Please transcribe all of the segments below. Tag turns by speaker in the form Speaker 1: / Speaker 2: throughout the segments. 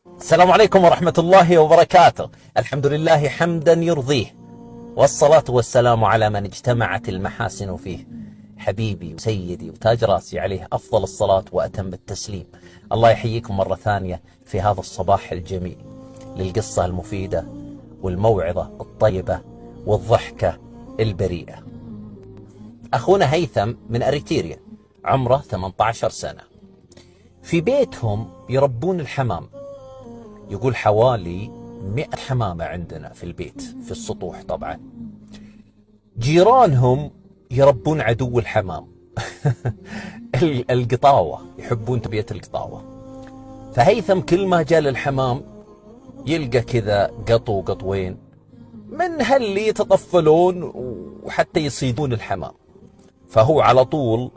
Speaker 1: السلام عليكم ورحمة الله وبركاته. الحمد لله حمدا يرضيه، والصلاة والسلام على من اجتمعت المحاسن فيه، حبيبي وسيدي وتاج راسي، عليه أفضل الصلاة وأتم التسليم. الله يحييكم مرة ثانية في هذا الصباح الجميل للقصة المفيدة والموعظة الطيبة والضحكة البريئة. أخونا هيثم من أريتريا، عمره 18 سنة، في بيتهم يربون الحمام. يقول حوالي 100 حمامة عندنا في البيت، في السطوح طبعا. جيرانهم يربون عدو الحمام القطاوة، يحبون تربية القطاوة. فهيثم كل ما جاء للحمام يلقى كذا قطو قطوين من هاللي يتطفلون وحتى يصيدون الحمام، فهو على طول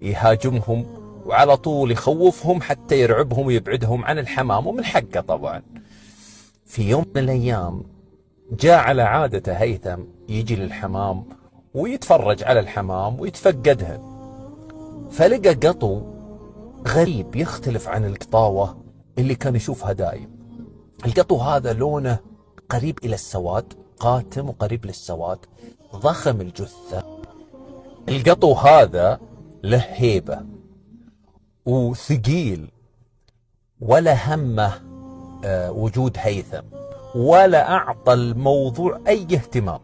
Speaker 1: يهاجمهم وعلى طول يخوفهم حتى يرعبهم ويبعدهم عن الحمام، ومن حقه طبعا. في يوم من الأيام جاء على عادته هيثم يجي للحمام ويتفرج على الحمام ويتفقدها، فلقى قطو غريب يختلف عن القطاوة اللي كان يشوفها دايم. القطو هذا لونه قريب إلى السواد، قاتم وقريب للسواد، ضخم الجثة. القطو هذا له هيبة وثقيل، ولا همه وجود هيثم، ولا أعطى الموضوع أي اهتمام.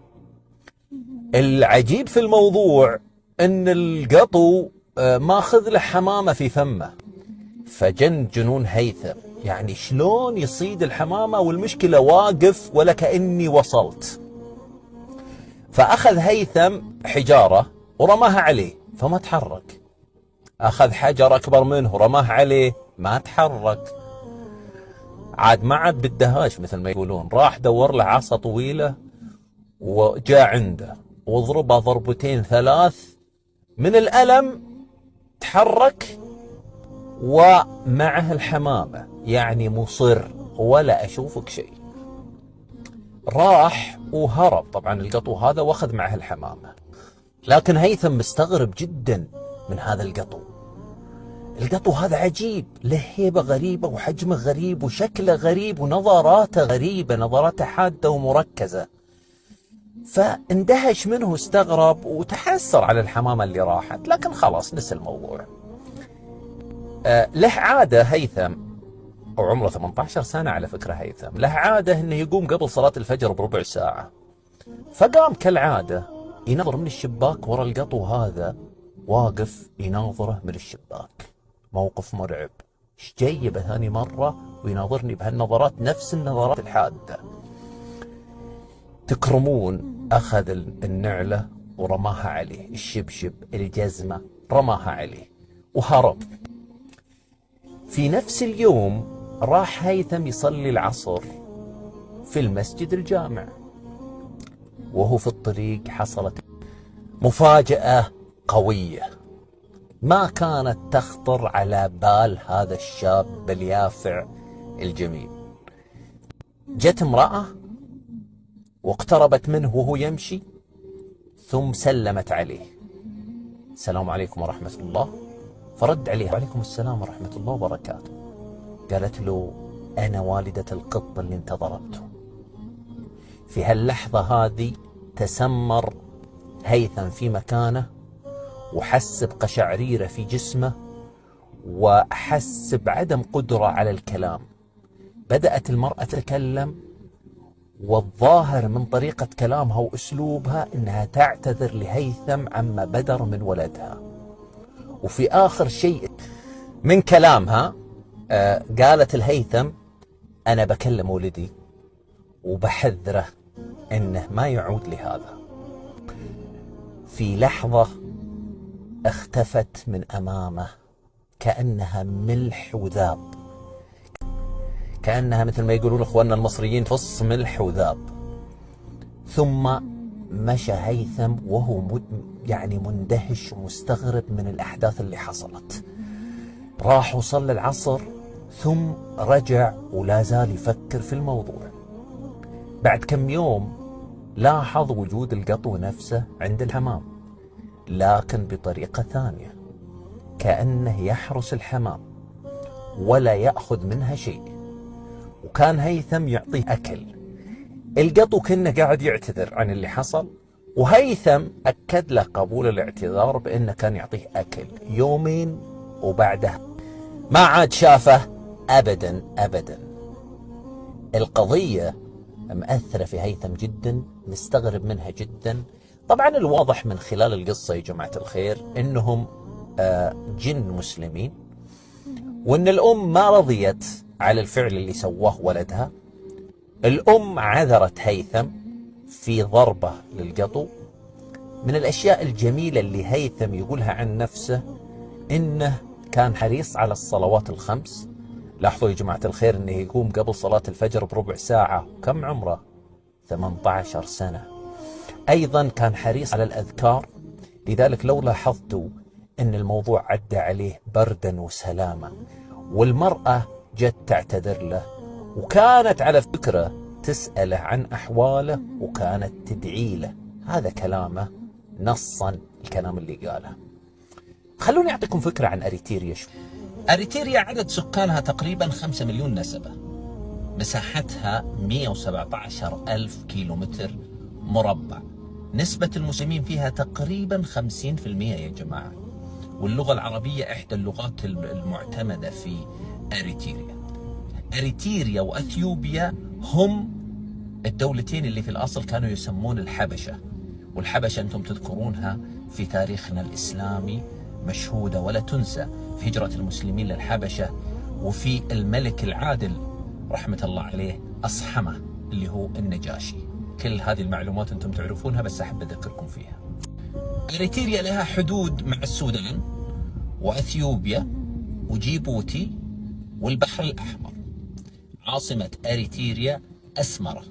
Speaker 1: العجيب في الموضوع أن القطو ماخذ له حمامة في فمه، فجن جنون هيثم، يعني شلون يصيد الحمامة والمشكلة واقف ولا كأني وصلت. فأخذ هيثم حجارة ورماها عليه فما تحرك، أخذ حجر أكبر منه ورماه عليه ما تحرك. عاد ما عاد بالدهاش مثل ما يقولون، راح دور له عصا طويلة وجاء عنده وضربه ضربتين ثلاث، من الألم تحرك ومعه الحمامة، يعني مصر ولا أشوفك شيء. راح وهرب طبعا القطو هذا واخذ معه الحمامة، لكن هيثم مستغرب جدا من هذا القطو. القطو هذا عجيب، له هيبة غريبة وحجمه غريب وشكله غريب ونظراته غريبة، نظراته حادة ومركزة. فاندهش منه واستغرب وتحسر على الحمامة اللي راحت، لكن خلاص نسى الموضوع. له عادة هيثم، وعمره 18 سنة على فكرة، هيثم له عادة انه يقوم قبل صلاة الفجر بربع ساعة. فقام كالعادة ينظر من الشباك ورا القطو هذا واقف يناظره من الشباك. موقف مرعب، ايش جايبه ثاني مرة ويناظرني بهالنظرات، نفس النظرات الحادة. تكرمون أخذ النعلة ورماها عليه، الشبشب الجزمة رماها عليه وهرب. في نفس اليوم راح هيثم يصلي العصر في المسجد الجامع، وهو في الطريق حصلت مفاجأة قوية ما كانت تخطر على بال هذا الشاب اليافع الجميل. جت امرأة واقتربت منه وهو يمشي، ثم سلمت عليه: السلام عليكم ورحمة الله. فرد عليها: وعليكم السلام ورحمة الله وبركاته. قالت له: أنا والدة القط اللي انت ضربته. في هاللحظة هذه تسمر هيثم في مكانه، وحس بقشعريرة في جسمه، وحس بعدم قدرة على الكلام. بدأت المرأة تتكلم، والظاهر من طريقة كلامها وأسلوبها إنها تعتذر لهيثم عما بدر من ولدها. وفي آخر شيء من كلامها قالت الهيثم: أنا بكلم ولدي وبحذره إنه ما يعود لهذا. في لحظة اختفت من أمامه كأنها ملح وذاب، كأنها مثل ما يقولون إخواننا المصريين فص ملح وذاب. ثم مشى هيثم وهو يعني مندهش ومستغرب من الأحداث اللي حصلت. راح وصلى العصر، ثم رجع ولا زال يفكر في الموضوع. بعد كم يوم لاحظ وجود القطو نفسه عند الحمام، لكن بطريقة ثانية، كأنه يحرس الحمام ولا يأخذ منها شيء. وكان هيثم يعطيه أكل. القطو كأنه قاعد يعتذر عن اللي حصل، وهيثم أكد له قبول الاعتذار بأنه كان يعطيه أكل. يومين وبعدها ما عاد شافه أبدا أبدا. القضية مأثرة في هيثم جدا، مستغرب منها جدا. طبعا الواضح من خلال القصة يا جماعة الخير إنهم جن مسلمين، وإن الأم ما رضيت على الفعل اللي سواه ولدها. الأم عذرت هيثم في ضربة للقطو. من الأشياء الجميلة اللي هيثم يقولها عن نفسه إنه كان حريص على الصلوات الخمس. لاحظوا يا جماعة الخير إنه يقوم قبل صلاة الفجر بربع ساعة. كم عمره؟ 18 سنة. أيضا كان حريص على الأذكار. لذلك لو لاحظتوا إن الموضوع عدى عليه بردا وسلامة، والمرأة جت تعتذر له، وكانت على فكرة تسأله عن أحواله، وكانت تدعي له. هذا كلامه نصا، الكلام اللي قاله. خلوني أعطيكم فكرة عن أريتريا. أريتريا عدد سكانها تقريبا 5 مليون نسمة، مساحتها 117 ألف كيلومتر مربع، نسبة المسلمين فيها تقريبا 50% يا جماعة، واللغة العربية إحدى اللغات المعتمدة في أريتريا. أريتريا وأثيوبيا هم الدولتين اللي في الأصل كانوا يسمون الحبشة، والحبشة أنتم تذكرونها في تاريخنا الإسلامي مشهودة ولا تنسى في هجرة المسلمين للحبشة، وفي الملك العادل رحمة الله عليه أصحمه اللي هو النجاشي. كل هذه المعلومات أنتم تعرفونها، بس أحب أذكركم فيها. أريتريا لها حدود مع السودان وأثيوبيا وجيبوتي والبحر الأحمر. عاصمة أريتريا أسمرة.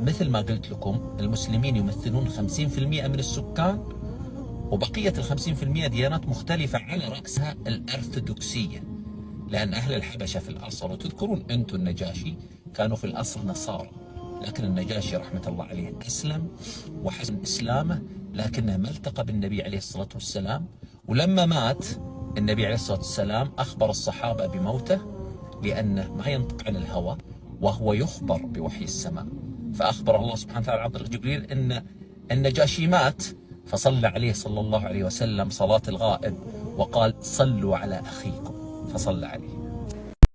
Speaker 1: مثل ما قلت لكم المسلمين يمثلون 50% من السكان، وبقية 50% ديانات مختلفة على رأسها الأرثوذكسية، لأن أهل الحبشة في الأصل، وتذكرون أنتم النجاشي، كانوا في الأصل نصارى، لكن النجاشي رحمة الله عليه أسلم، وحسن إسلامه لكنه ما التقى بالنبي عليه الصلاة والسلام. ولما مات النبي عليه الصلاة والسلام أخبر الصحابة بموته، لأنه ما ينطق عن الهوى وهو يخبر بوحي السماء. فأخبر الله سبحانه وتعالى عن طريق جبريل أن النجاشي مات، فصلى عليه صلى الله عليه وسلم صلاة الغائب وقال: صلوا على أخيكم، فصلى عليه.